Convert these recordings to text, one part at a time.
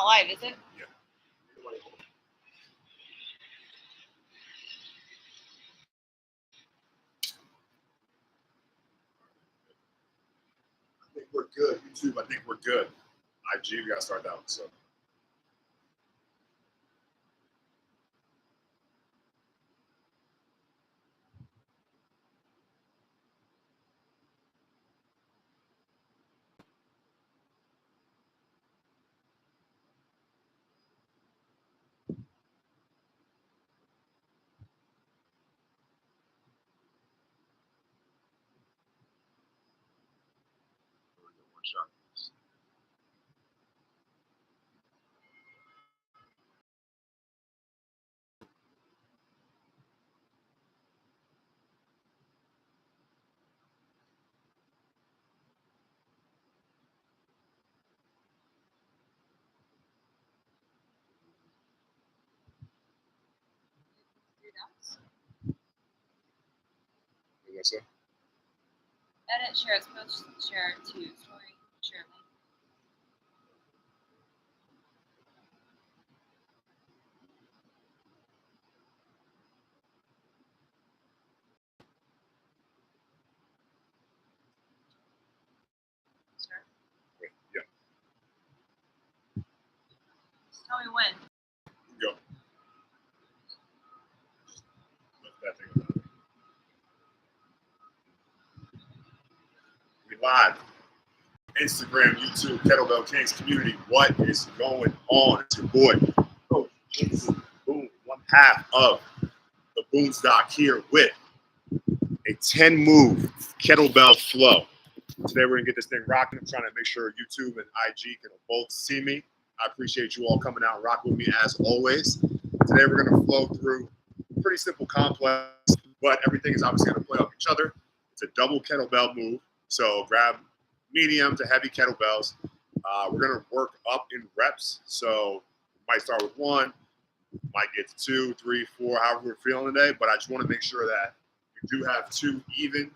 not live, is it? Yeah. I think we're good. YouTube, I think we're good. IG, we gotta start that one. So. One shot. What's that? Edit, share, it's post, share to story, share link. Start. Yeah. Tell me when. Go. That thing about it. We live. Instagram, YouTube, Kettlebell Kings community. What is going on? It's your boy, Coach Jason Boone, one half of the Boone's Doc here with a 10-move kettlebell flow. Today we're gonna get this thing rocking. I'm trying to make sure YouTube and IG can both see me. I appreciate you all coming out and rocking with me as always. Today we're gonna flow through pretty simple complex, but everything is obviously gonna play off each other. It's a double kettlebell move. So grab medium to heavy kettlebells. We're gonna work up in reps. So we might start with one, might get to 2, 3, 4, however we're feeling today. But I just want to make sure that we do have 2 even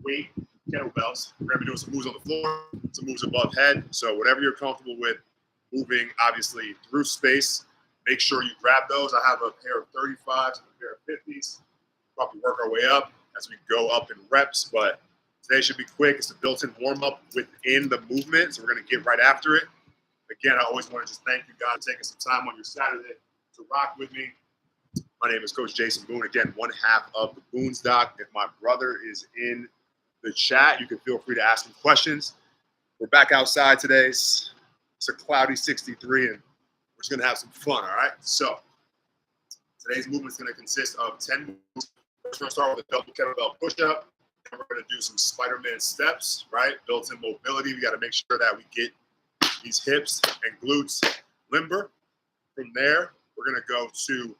weight kettlebells. We're gonna be doing some moves on the floor, some moves above head. So whatever you're comfortable with, moving obviously through space. Make sure you grab those. I have a pair of 35s and a pair of 50s. Probably work our way up as we go up in reps, but today should be quick. It's a built-in warm-up within the movement, so we're going to get right after it. Again, I always want to just thank you guys for taking some time on your Saturday to rock with me. My name is Coach Jason Boone. Again, one half of the Boone's Doc. If my brother is in the chat, you can feel free to ask him questions. We're back outside today. It's a cloudy 63, and we're just going to have some fun, all right? So today's movement is going to consist of 10 moves. First, we're going to start with a double kettlebell push-up. Then we're going to do some Spider-Man steps, right? Built-in mobility. We got to make sure that we get these hips and glutes limber. From there, we're going to go to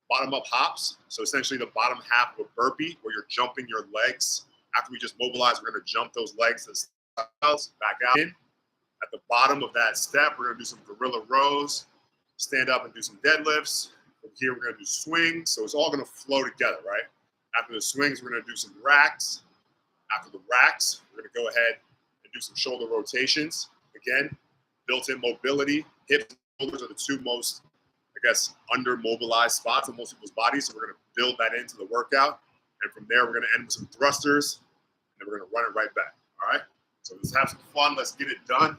bottom-up hops. So essentially the bottom half of a burpee where you're jumping your legs. After we just mobilize, we're going to jump those legs back out. At the bottom of that step, we're going to do some gorilla rows, stand up and do some deadlifts. From here, we're going to do swings. So it's all going to flow together, right? After the swings, we're going to do some racks. After the racks, we're going to go ahead and do some shoulder rotations. Again, built-in mobility. Hips and shoulders are the 2 most, I guess, under-mobilized spots in most people's bodies. So we're going to build that into the workout. And from there, we're going to end with some thrusters. And then we're going to run it right back. All right? So let's have some fun. Let's get it done.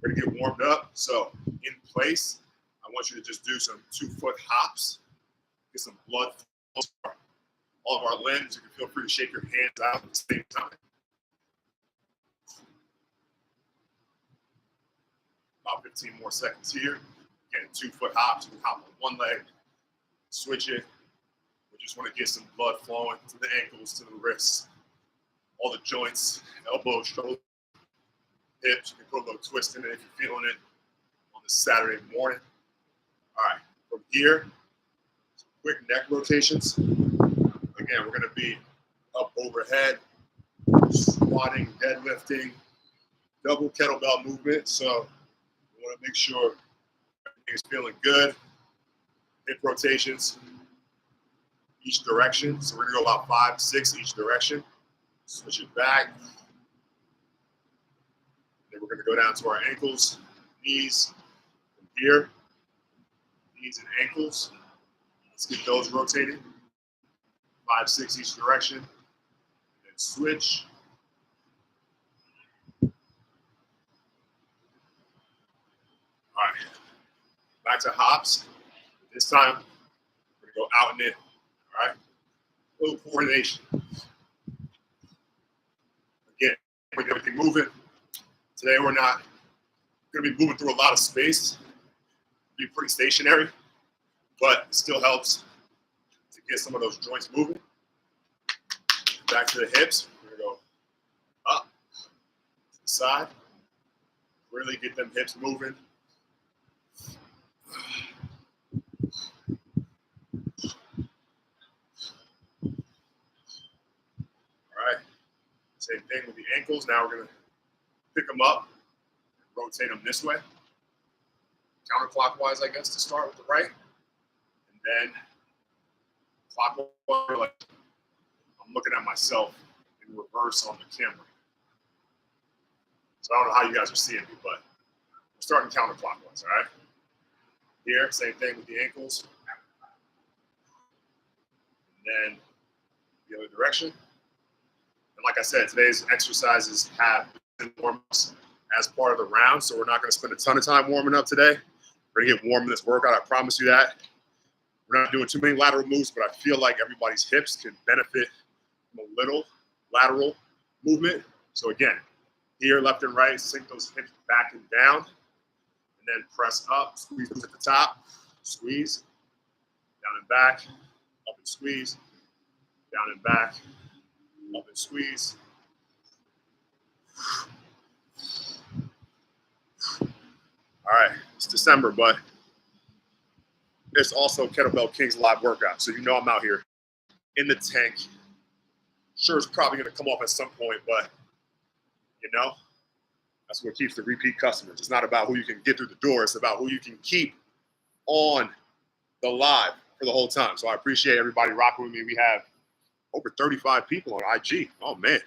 We're going to get warmed up. So in place, I want you to just do some 2-foot hops. Get some blood flow. All of our limbs, you can feel free to shake your hands out at the same time. About 15 more seconds here. Again, 2-foot hops. You can hop on one leg, switch it. We just want to get some blood flowing to the ankles, to the wrists, all the joints, elbows, shoulders, hips. You can put a little twist in it if you're feeling it on this Saturday morning. All right, from here, some quick neck rotations. Again, we're going to be up overhead, squatting, deadlifting, double kettlebell movement. So we want to make sure everything is feeling good. Hip rotations, each direction. So we're going to go about 5, 6 each direction. Switch it back. Then we're going to go down to our ankles, knees. From here, knees and ankles. Let's get those rotated. 5, 6 each direction. And then switch. All right. Back to hops. This time, we're going to go out and in. All right. A little coordination. Again, with everything moving. Today, we're not going to be moving through a lot of space. Be pretty stationary, but it still helps to get some of those joints moving. Back to the hips. We're going to go up to the side. Really get them hips moving. All right. Same thing with the ankles. Now we're going to pick them up, rotate them this way. Counterclockwise, I guess, to start with the right. And then clockwise, like I'm looking at myself in reverse on the camera. So I don't know how you guys are seeing me, but we're starting counterclockwise, all right? Here, same thing with the ankles. And then the other direction. And like I said, today's exercises have warm-ups as part of the round, so we're not going to spend a ton of time warming up today. We're going to get warm in this workout, I promise you that. We're not doing too many lateral moves, but I feel like everybody's hips can benefit from a little lateral movement. So again, here, left and right, sink those hips back and down, and then press up, squeeze at the top, squeeze, down and back, up and squeeze, down and back, up and squeeze. All right, it's December, but it's also Kettlebell Kings live workout. So you know I'm out here in the tank. Sure, it's probably going to come off at some point, but you know, that's what keeps the repeat customers. It's not about who you can get through the door. It's about who you can keep on the live for the whole time. So I appreciate everybody rocking with me. We have over 35 people on IG. Oh, man.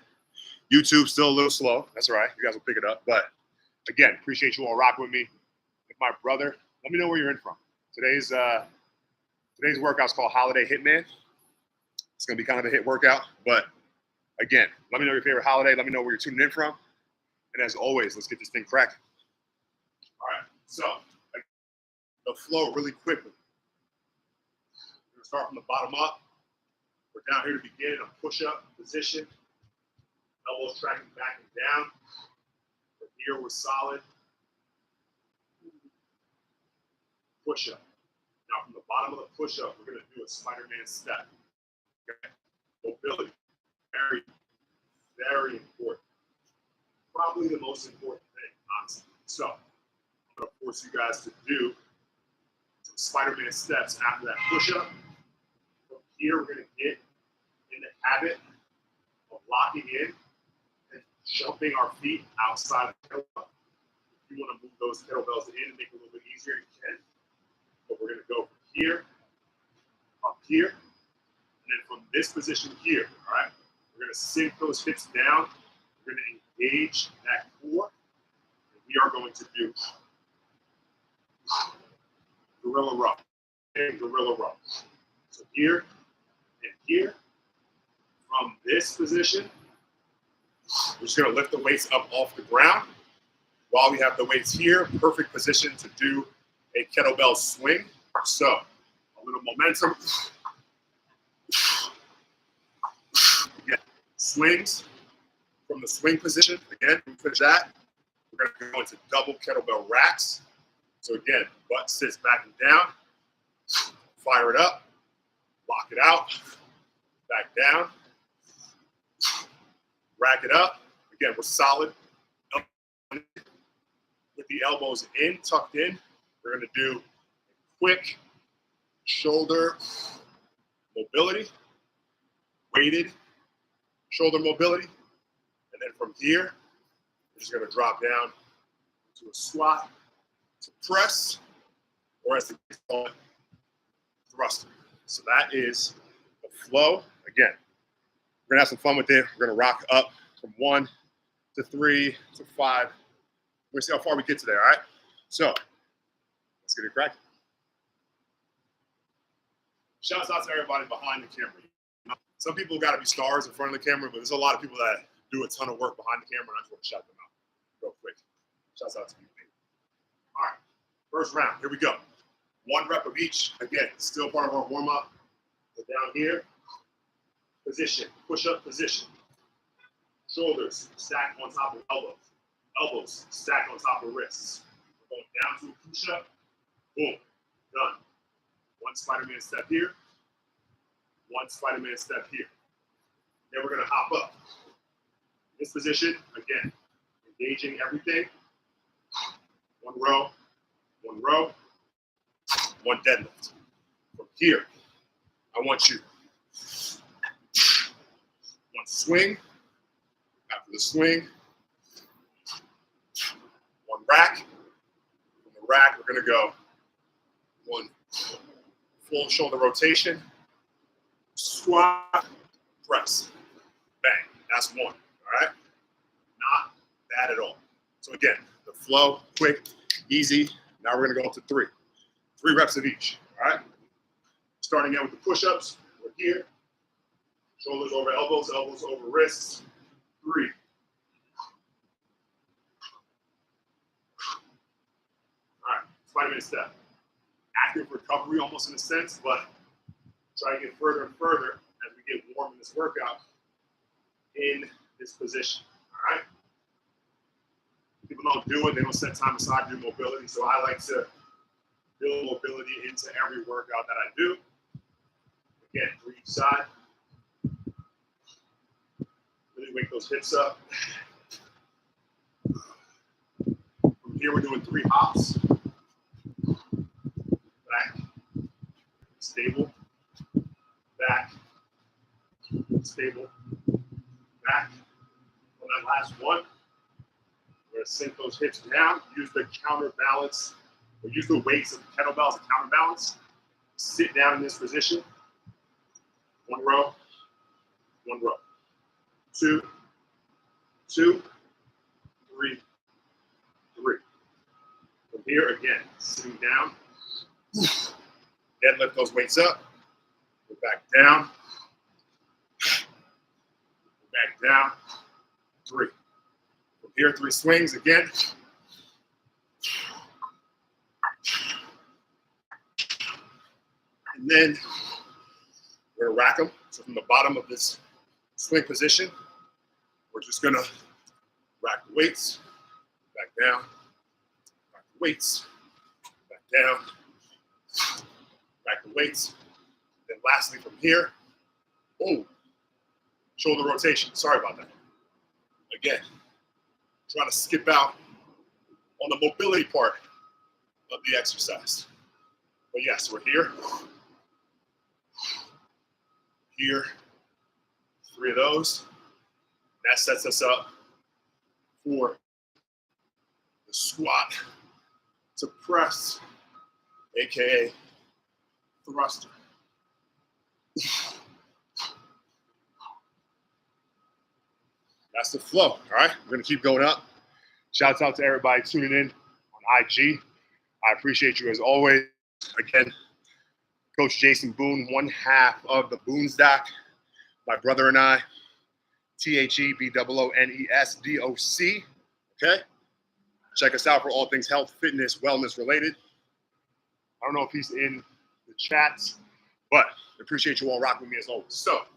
YouTube still a little slow. That's all right. You guys will pick it up. But again, appreciate you all rocking with me. With my brother, let me know where you're in from. Today's workout's called Holiday Hitman. It's going to be kind of a hit workout. But again, let me know your favorite holiday. Let me know where you're tuning in from. And as always, let's get this thing cracking. All right. So the flow really quickly. We're going to start from the bottom up. We're down here to begin in a push-up position. Elbows tracking back and down. From here, we're solid. Push-up. Now, from the bottom of the push-up, we're going to do a Spider-Man step. Okay. Mobility. Very, very important. Probably the most important thing, honestly. So, I'm going to force you guys to do some Spider-Man steps after that push-up. From here, we're going to get in the habit of locking in and jumping our feet outside of the kettlebell. If you want to move those kettlebells in and make it a little bit easier, you can. But we're going to go from here, up here, and then from this position here, all right? We're going to sink those hips down. We're going to engage that core. And we are going to do gorilla row and gorilla row. So here and here. From this position, we're just going to lift the weights up off the ground. While we have the weights here, perfect position to do a kettlebell swing. So a little momentum. Again, swings from the swing position. Again, we finish that. We're going to go into double kettlebell racks. So again, butt sits back and down. Fire it up. Lock it out. Back down. Rack it up. Again, we're solid. With the elbows in, tucked in, we're going to do quick shoulder mobility, weighted shoulder mobility. And then from here, we're just going to drop down to a squat, to press, or as they call it, thruster. So that is the flow. Again, we're going to have some fun with it. We're going to rock up from 1 to 3 to 5. We're going to see how far we get today, all right? So Let's get it cracking. Shouts out to everybody behind the camera. Some people got to be stars in front of the camera, but there's a lot of people that do a ton of work behind the camera, and I just want to shout them out real quick. Shouts out to you. All right, first round. Here we go. 1 rep of each. Again, still part of our warm-up. Go down here. Position. Push-up position. Shoulders stack on top of elbows. Elbows stack on top of wrists. We're going down to a push-up. Boom. Done. 1 Spider-Man step here. 1 Spider-Man step here. Then we're going to hop up. This position, again, engaging everything. 1 row, 1 row, 1 deadlift. From here, I want you 1 swing. After the swing, 1 rack. From the rack, we're going to go 1 full shoulder rotation, squat, press, bang. That's 1, all right? Not bad at all. So again, the flow, quick, easy. Now we're gonna go up to 3. 3 reps of each, all right? Starting out with the push-ups, we're here. Shoulders over elbows, elbows over wrists. 3. All right, Spider-Man step. Active recovery almost in a sense, but try to get further and further as we get warm in this workout in this position, all right? People don't do it, they don't set time aside to do mobility, so I like to build mobility into every workout that I do. Again, for each side. Really wake those hips up. From here, we're doing 3 hops. Back, stable, back, stable, back. On that last one, we're gonna sink those hips down, use the counterbalance, or use the weights of the kettlebell as a counterbalance. Sit down in this position. 1 row, 1 row. 2, 2, 3, 3. From here, again, sitting down. Deadlift those weights up. Go back down. Go back down. 3. From here, 3 swings again. And then we're gonna rack them. So from the bottom of this swing position, we're just gonna rack the weights, back down, rack the weights, back down, back the weights. Then lastly from here, boom, shoulder rotation. Sorry about that. Again, trying to skip out on the mobility part of the exercise. But yes, we're here. Here, 3 of those. That sets us up for the squat to press, AKA thruster. That's the flow, all right? We're gonna keep going up. Shouts out to everybody tuning in on IG. I appreciate you as always. Again, Coach Jason Boone, 1/2 of the Boone's Doc. My brother and I, THEBOONESDOC, okay? Check us out for all things health, fitness, wellness related. I don't know if he's in the chats, but appreciate you all rocking with me as always. So,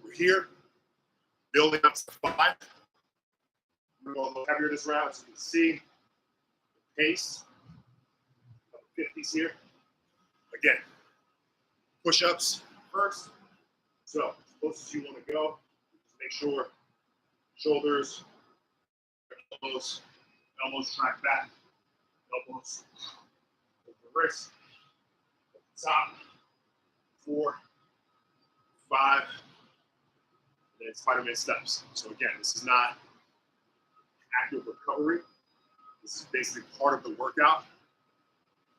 we're here, building up to 5. We're going a little heavier this round, as you can see. The pace of the 50s here. Again, push-ups first. So, as close as you want to go, just make sure shoulders, elbows track back, elbows over the wrist, at the top, 4, 5, and then Spider-Man steps. So again, this is not active recovery. This is basically part of the workout.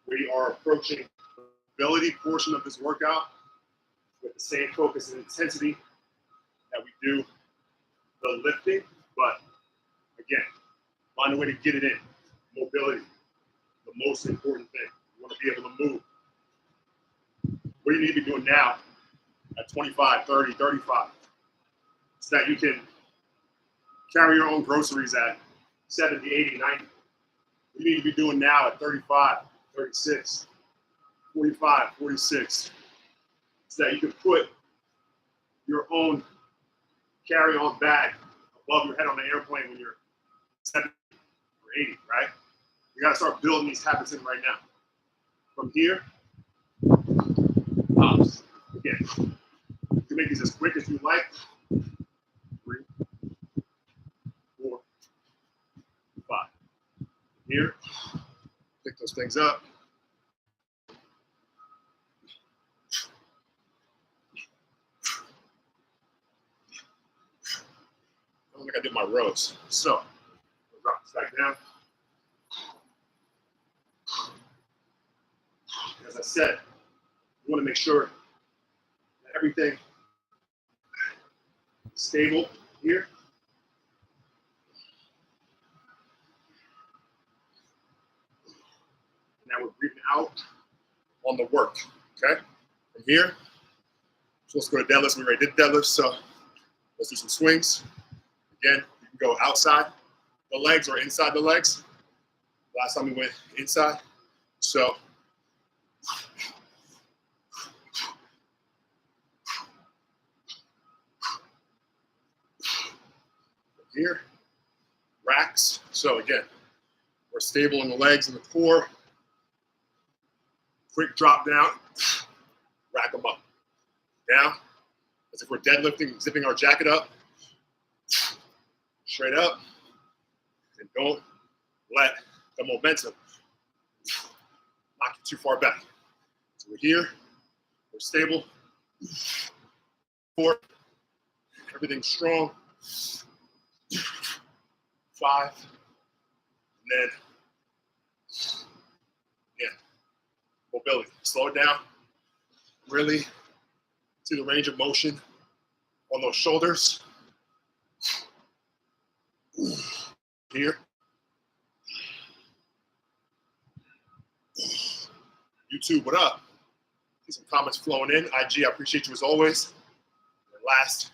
We are approaching the mobility portion of this workout with the same focus and intensity that we do the lifting, but again, find a way to get it in. Mobility, the most important thing. You want to be able to move. What do you need to be doing now at 25, 30, 35? So that you can carry your own groceries at 70, 80, 90. What you need to be doing now at 35, 36, 45, 46. So that you can put your own carry-on bag above your head on the airplane when you're 70 or 80, right? You got to start building these habits in right now. From here, pops. Again, you can make these as quick as you like. 3, 4, 5. Here, pick those things up. I don't think I did my rows. So, drop this back down. As I said, you want to make sure that everything is stable here. Now we're breathing out on the work, okay? From here, so let's go to deadlifts. We already did deadlifts, so let's do some swings. Again, you can go outside the legs or inside the legs. Last time we went inside, so here, racks. So again, we're stable in the legs and the core. Quick drop down, rack them up. Down, as if we're deadlifting, zipping our jacket up. Straight up, and don't let the momentum knock you too far back. So we're here, we're stable. 4, everything's strong. 5, and then, yeah, mobility. Slow it down. Really see the range of motion on those shoulders. Here. YouTube, what up? See some comments flowing in. IG, I appreciate you as always. And last.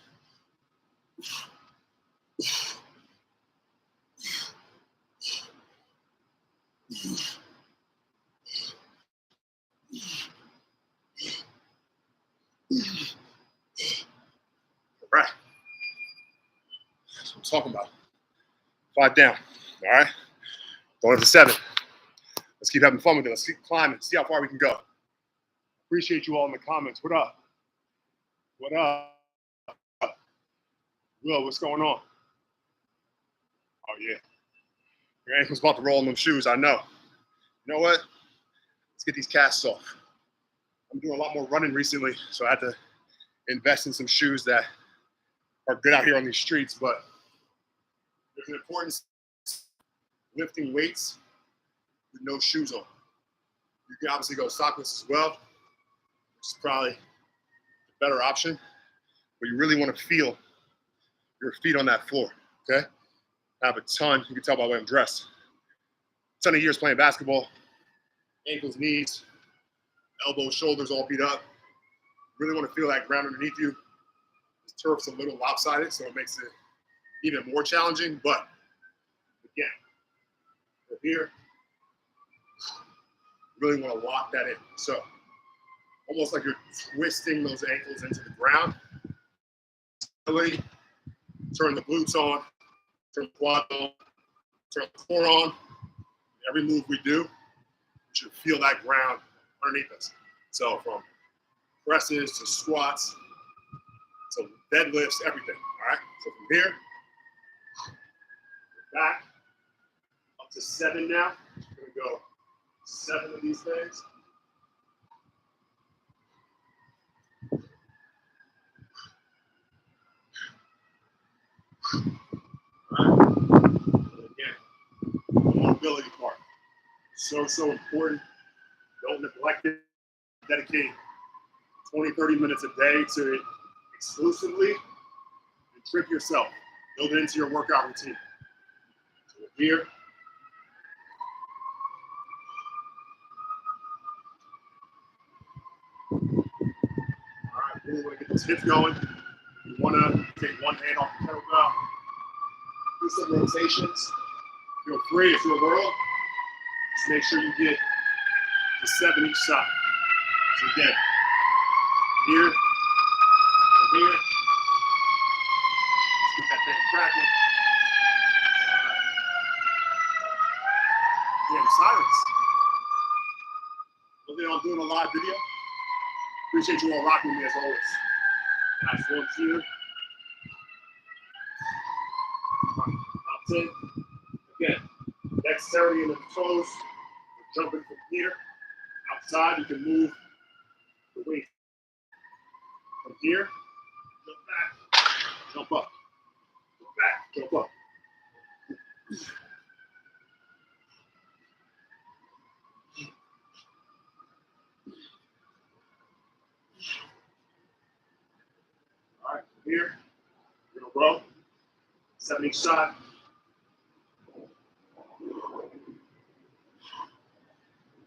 All right. That's what I'm talking about. 5 down. All right. Going to 7. Let's keep having fun with it. Let's keep climbing. See how far we can go. Appreciate you all in the comments. What up? What up? Will, what's going on? Oh, yeah. Your ankle's about to roll in them shoes, I know. You know what? Let's get these casts off. I'm doing a lot more running recently, so I had to invest in some shoes that are good out here on these streets, but there's an importance lifting weights with no shoes on. You can obviously go sockless as well, which is probably the better option, but you really want to feel your feet on that floor, okay? I have a ton, you can tell by the way I'm dressed, a ton of years playing basketball, ankles, knees, elbows, shoulders all beat up. Really want to feel that ground underneath you. The turf's a little lopsided, so it makes it even more challenging, but again, we're here. Really want to lock that in. So almost like you're twisting those ankles into the ground. Really turn the glutes on, turn the quad on, turn the core on. Every move we do, we should feel that ground underneath us. So from presses to squats to deadlifts, everything. All right. So from here, back up to 7 now. We're gonna go 7 of these things. All right. And again, the mobility part. So important. Don't neglect it. Dedicate 20, 30 minutes a day to it exclusively and trick yourself. Build it into your workout routine. So here, those hips going. You want to take one hand off the kettlebell, do some rotations. Feel free if you're a whirl. Just make sure you get to 7 each side. So again, here, here. Let's get that thing cracking. Damn silence. Well, then I'm doing a live video. Appreciate you all rocking with me as always. Nice one, here. Up 10. Again, dexterity in the toes. We're jumping from here. Outside, you can move the weight. From here, jump back, jump up. Jump back, jump up. All right, from here, we're gonna row. 7 each side.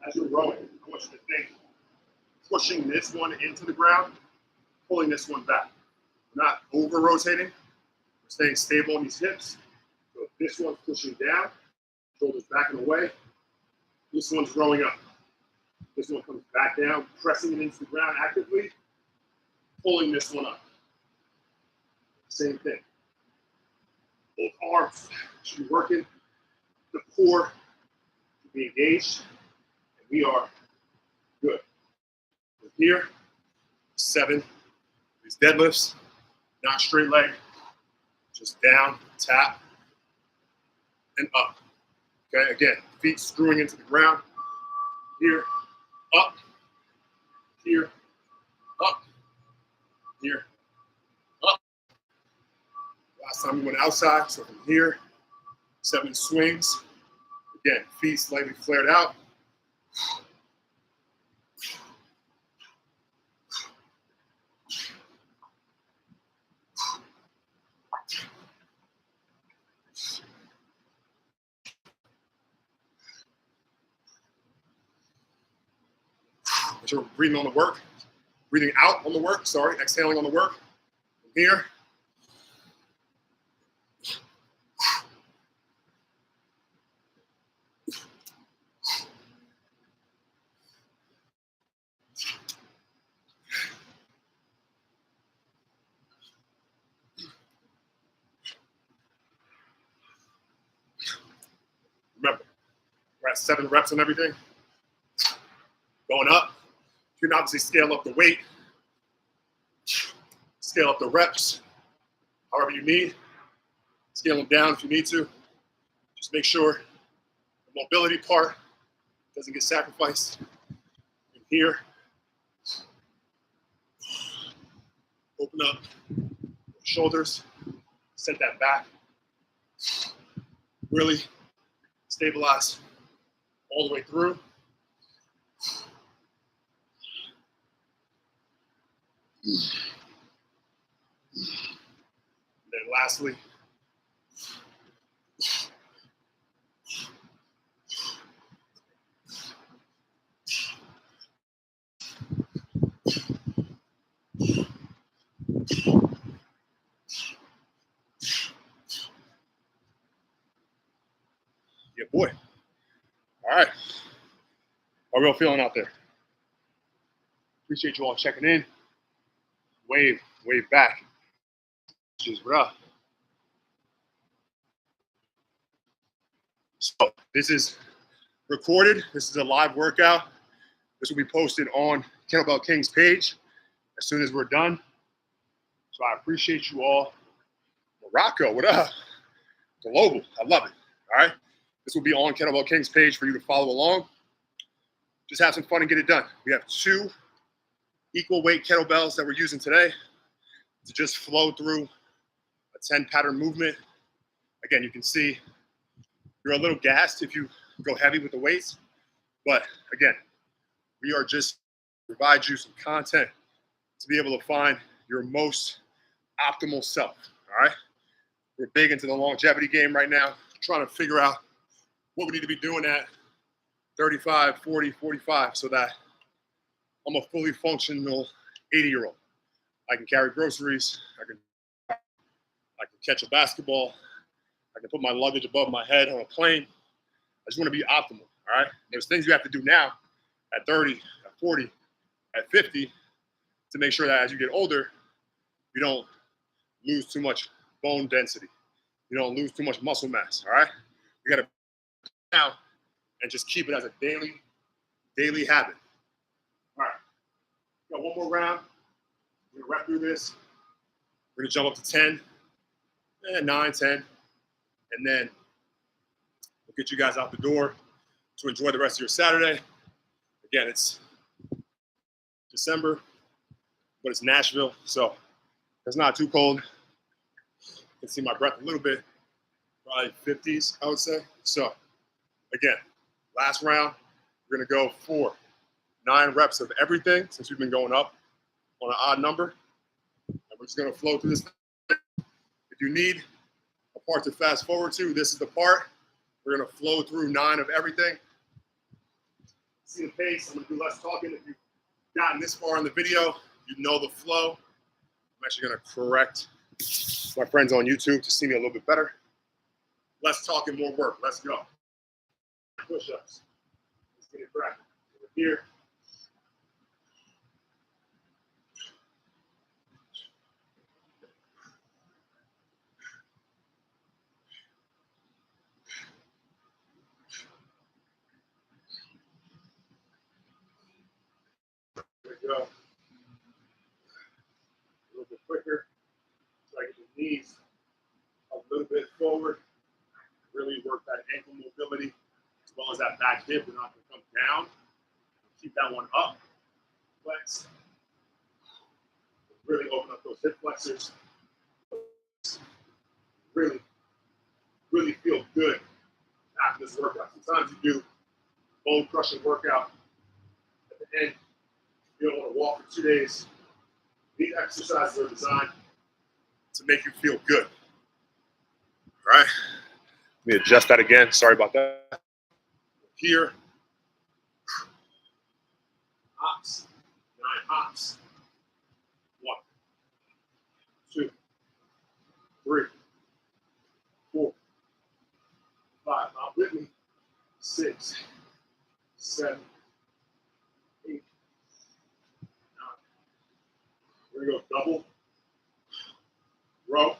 As you're rowing, I want you to think pushing this one into the ground, pulling this one back. We're not over rotating. We're staying stable on these hips. So if this one's pushing down, shoulders back and away. This one's rowing up. This one comes back down, pressing it into the ground actively, pulling this one up. Same thing. Both arms should be working. The core should be engaged. And we are good. From here, 7. These deadlifts, not straight leg, just down, tap, and up. Okay, again, feet screwing into the ground. Here, up, here, up, here, up. Last time we went outside, so from here, 7 swings. Again, feet slightly flared out. As you're breathing on the work, breathing out on the work, sorry, exhaling on the work. From here. Remember, we're at 7 reps on everything. Going up. You can obviously scale up the weight, scale up the reps, however you need. Scale them down if you need to. Just make sure the mobility part doesn't get sacrificed. In here, open up shoulders, set that back. Really stabilize all the way through. And then lastly, yeah, boy. All right. How are we all feeling out there? Appreciate you all checking in. Wave back. Just what up? So this is recorded. This is a live workout. This will be posted on Kettlebell Kings page as soon as we're done. So I appreciate you all. Morocco, what up? Global, I love it. All right. This will be on Kettlebell Kings page for you to follow along. Just have some fun and get it done. We have 2 equal weight kettlebells that we're using today to just flow through a 10 pattern movement. Again, you can see you're a little gassed if you go heavy with the weights, but again, we are just provide you some content to be able to find your most optimal self, all right? We're big into the longevity game right now, trying to figure out what we need to be doing at 35, 40, 45 so that I'm a fully functional 80-year-old. I can carry groceries. I can catch a basketball. I can put my luggage above my head on a plane. I just want to be optimal, all right? There's things you have to do now at 30, at 40, at 50 to make sure that as you get older, you don't lose too much bone density. You don't lose too much muscle mass, all right? You got to now and just keep it as a daily habit. All right, got one more round. We're gonna rep through this. We're gonna jump up to 10, 9, 10, and then we'll get you guys out the door to enjoy the rest of your Saturday. Again, it's December, but it's Nashville, so it's not too cold. You can see my breath a little bit, probably 50s, I would say. So again, last round, we're gonna go for 9 reps of everything since we've been going up on an odd number. And we're just gonna flow through this. If you need a part to fast forward to, this is the part. We're gonna flow through 9 of everything. See the pace, I'm gonna do less talking. If you've gotten this far in the video, you know the flow. I'm actually gonna correct my friends on YouTube to see me a little bit better. Less talking, more work, let's go. Push-ups, let's get it back. Over here. There we go. A little bit quicker. Try to get the knees a little bit forward. Really work that ankle mobility as well as that back hip. We're not going to come down. Keep that one up. Flex. Really open up those hip flexors. Really, really feel good after this workout. Sometimes you do bone crushing workout at the end. You don't want to walk for 2 days. These exercises are designed to make you feel good. All right. Let me adjust that again. Sorry about that. Here. Hops. 9 hops. 1, 2, 3, 4, 5. Not with me. 6, 7, 8, 9. We're going to go double. Row.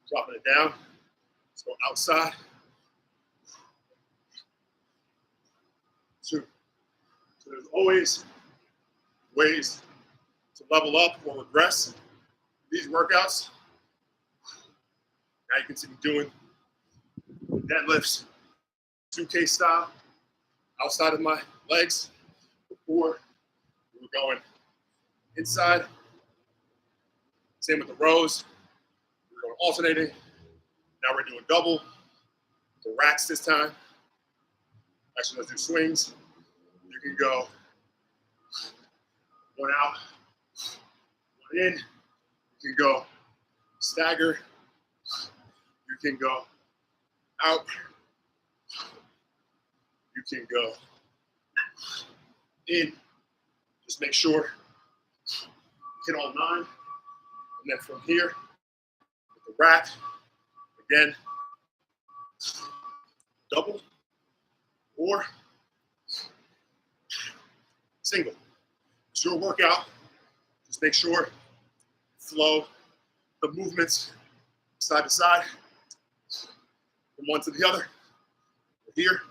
Dropping it down. Let's go outside. 2. So there's always ways to level up or regress these workouts. Now you can see me doing deadlifts, suitcase style, outside of my legs. Before we were going inside. Same with the rows. We're going alternating. Now we're doing double. The racks this time. Actually, let's do swings. You can go 1 out, 1 in. You can go stagger. You can go out. You can go in. Just make sure you hit all 9. And then from here, with the rack, again, double or single. It's your workout. Just make sure flow the movements side to side, from one to the other. Here.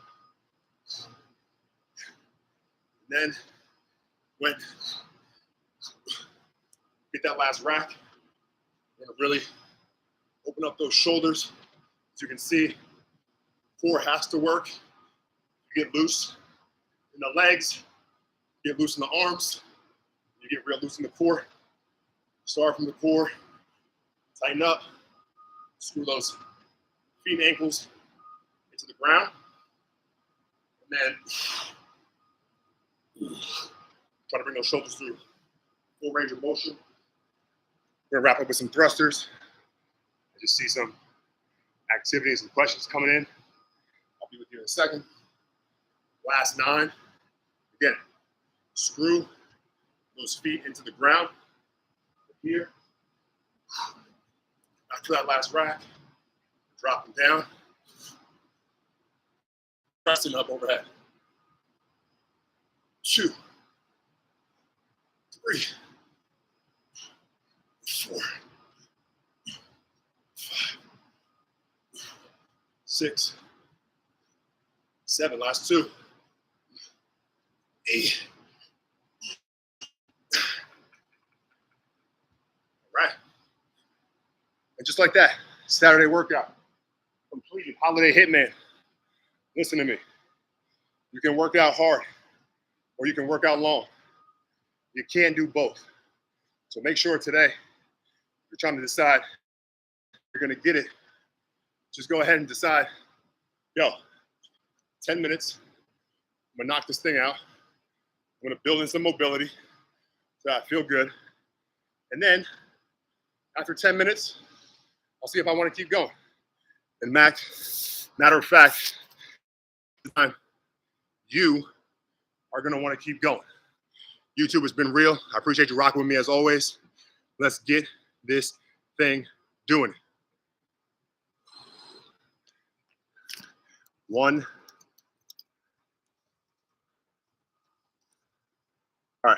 And then when get that last rack, you're gonna really open up those shoulders. As you can see, core has to work. You get loose in the legs, you get loose in the arms, you get real loose in the core. Start from the core, tighten up, screw those feet and ankles into the ground, and then try to bring those shoulders through full range of motion. We're gonna wrap up with some thrusters. I just see some activities and questions coming in. I'll be with you in a second. Last 9. Again, screw those feet into the ground. Here. After that last rack, drop them down. Pressing up overhead. 2, 3, 4, 5, 6, 7. Last 2. 8. All right. And just like that, Saturday workout completed. Holiday Hitman. Listen to me. You can work out hard or you can work out long. You can't do both. So make sure today you're trying to decide you're going to get it. Just go ahead and decide, yo, 10 minutes. I'm going to knock this thing out. I'm going to build in some mobility so I feel good. And then after 10 minutes, I'll see if I want to keep going. And matter of fact, you are going to want to keep going. YouTube has been real. I appreciate you rocking with me as always. Let's get this thing doing. 1. All right.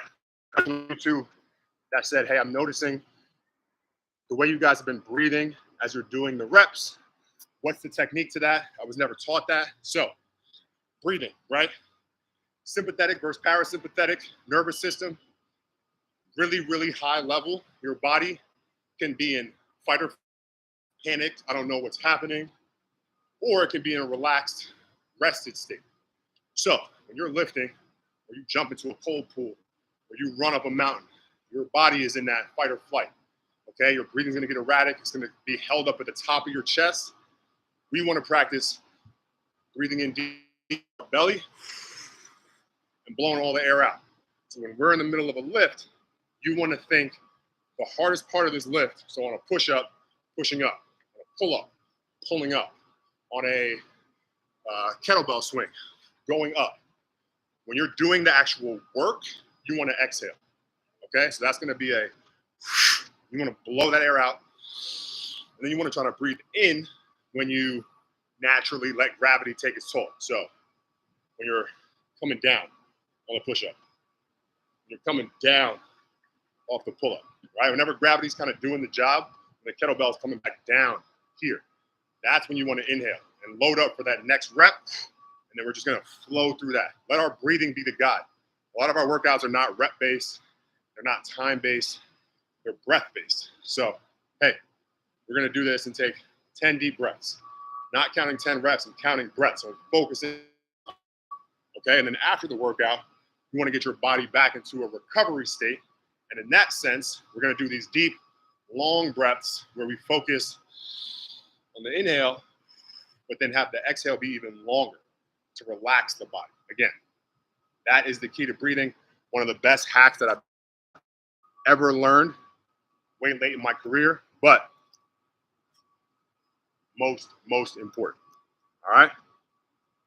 YouTube that said, hey, I'm noticing the way you guys have been breathing as you're doing the reps. What's the technique to that? I was never taught that. So breathing, right? Sympathetic versus parasympathetic nervous system. Really, really high level. Your body can be in fight or panic. I don't know what's happening. Or it can be in a relaxed, rested state. So when you're lifting, or you jump into a cold pool, or you run up a mountain, your body is in that fight or flight. Okay, your breathing's gonna get erratic. It's gonna be held up at the top of your chest. We wanna practice breathing in deep belly and blowing all the air out. So when we're in the middle of a lift, you wanna think the hardest part of this lift, so on a push-up, pushing up, on a pull-up, pulling up, on a kettlebell swing, going up. When you're doing the actual work, you wanna exhale, okay? So that's gonna be you wanna blow that air out, and then you wanna try to breathe in when you naturally let gravity take its toll. So when you're coming down on the push-up, you're coming down off the pull-up, right? Whenever gravity's kind of doing the job, the kettlebell's coming back down here. That's when you want to inhale and load up for that next rep, and then we're just gonna flow through that. Let our breathing be the guide. A lot of our workouts are not rep-based, they're not time-based, they're breath-based. So, hey, we're gonna do this and take 10 deep breaths. Not counting 10 reps, I'm counting breaths, so focusing, okay? And then after the workout, you wanna get your body back into a recovery state. And in that sense, we're gonna do these deep, long breaths where we focus on the inhale, but then have the exhale be even longer to relax the body. Again, that is the key to breathing. One of the best hacks that I've ever learned way late in my career, but most important. All right?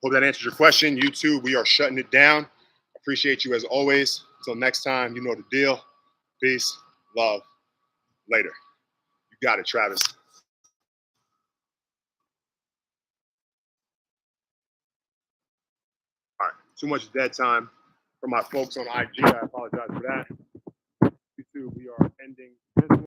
Hope that answers your question. YouTube, we are shutting it down. Appreciate you as always. Until next time, you know the deal. Peace, love, later. You got it, Travis. All right, too much dead time for my folks on IG. I apologize for that. YouTube, we are ending this one.